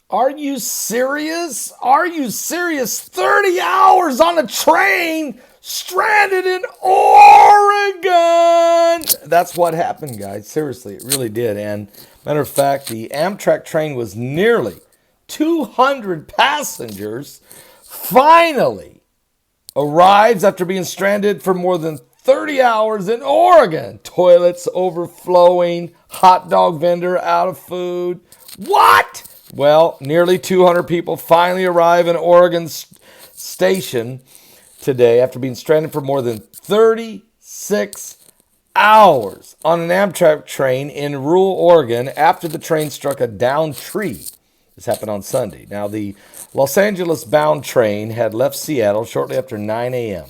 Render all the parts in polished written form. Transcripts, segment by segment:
Are you serious? Are you serious? 30 hours on a train stranded in Oregon. That's what happened, guys. Seriously, it really did. And matter of fact, the Amtrak train was nearly 200 passengers finally arrives after being stranded for more than 30 hours in Oregon. Toilets overflowing, hot dog vendor out of food. What? Well, nearly 200 people finally arrive in Oregon Station today after being stranded for more than 36 hours on an Amtrak train in rural Oregon after the train struck a downed tree. This happened on Sunday. Now, the Los Angeles-bound train had left Seattle shortly after 9 a.m.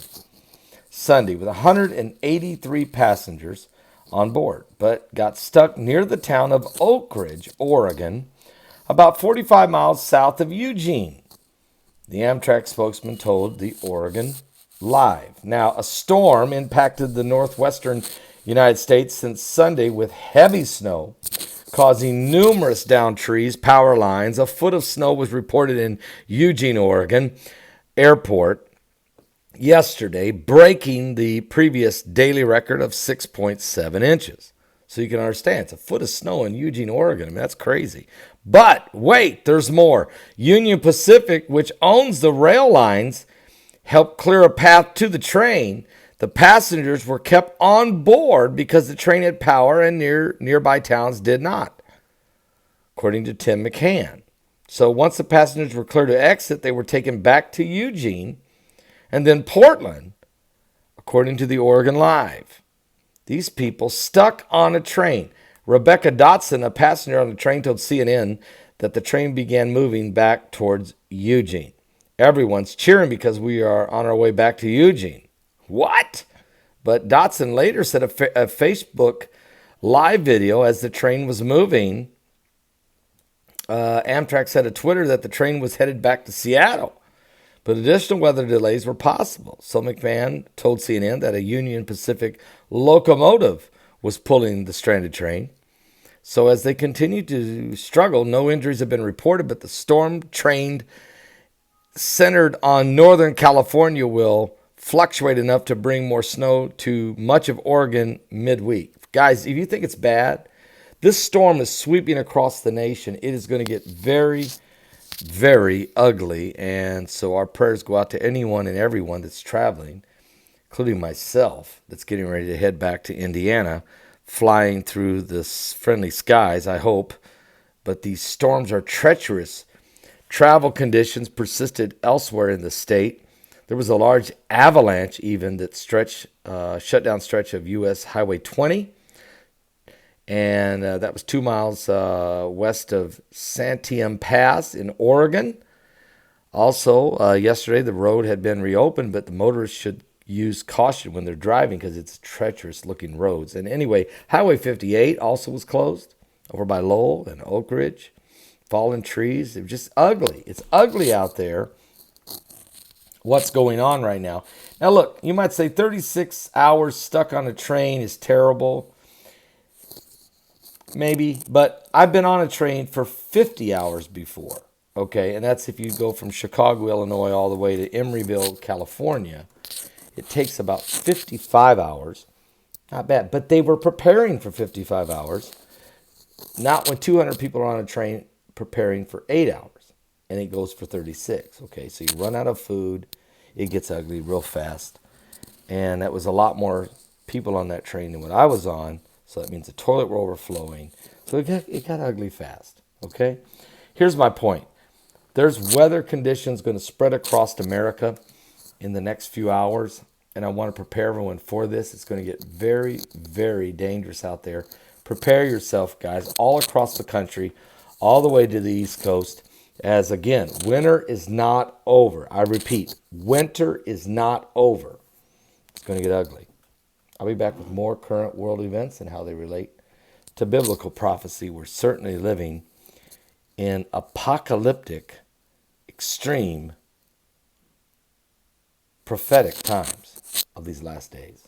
Sunday with 183 passengers on board, but got stuck near the town of Oak Ridge, Oregon, about 45 miles south of Eugene. The Amtrak spokesman told the Oregon Live. Now, a storm impacted the northwestern United States since Sunday with heavy snow, causing numerous downed trees, power lines. A foot of snow was reported in Eugene, Oregon airport yesterday, breaking the previous daily record of 6.7 inches. So you can understand, it's a foot of snow in Eugene, Oregon. I mean, that's crazy. But wait, there's more. Union Pacific, which owns the rail lines, helped clear a path to the train. The passengers were kept on board because the train had power and nearby towns did not, according to Tim McCann. So once the passengers were clear to exit, they were taken back to Eugene and then Portland, according to the Oregon Live. These people stuck on a train. Rebecca Dotson, a passenger on the train, told CNN that the train began moving back towards Eugene. Everyone's cheering because we are on our way back to Eugene. What? But Dotson later said a Facebook live video as the train was moving. Amtrak said a Twitter that the train was headed back to Seattle, but additional weather delays were possible. So McMahon told CNN that a Union Pacific locomotive was pulling the stranded train. So as they continue to struggle, no injuries have been reported, but the storm train centered on Northern California will fluctuate enough to bring more snow to much of Oregon midweek. Guys, if you think it's bad, this storm is sweeping across the nation. It is going to get very, very ugly. And so our prayers go out to anyone and everyone that's traveling, including myself, that's getting ready to head back to Indiana, flying through the friendly skies, I hope. But these storms are treacherous. Travel conditions persisted elsewhere in the state. There was a large avalanche even that shut down stretch of U.S. Highway 20. And that was 2 miles west of Santiam Pass in Oregon. Also, yesterday the road had been reopened, but the motorists should use caution when they're driving because it's treacherous looking roads. And anyway, Highway 58 also was closed over by Lowell and Oak Ridge. Fallen trees. It was just ugly. It's ugly out there. What's going on right now? Now look, you might say 36 hours stuck on a train is terrible. Maybe, but I've been on a train for 50 hours before. Okay, and that's if you go from Chicago, Illinois, all the way to Emeryville, California. It takes about 55 hours. Not bad, but they were preparing for 55 hours. Not when 200 people are on a train preparing for 8 hours, and it goes for 36. Okay, so you run out of food. It gets ugly real fast. And that was a lot more people on that train than what I was on, so that means the toilet were overflowing. So it got ugly fast, okay? Here's my point. There's weather conditions going to spread across America in the next few hours, and I want to prepare everyone for this. It's going to get very, very dangerous out there. Prepare yourself, guys, all across the country, all the way to the East Coast, as, again, winter is not over. I repeat, winter is not over. It's going to get ugly. I'll be back with more current world events and how they relate to biblical prophecy. We're certainly living in apocalyptic, extreme, prophetic times of these last days.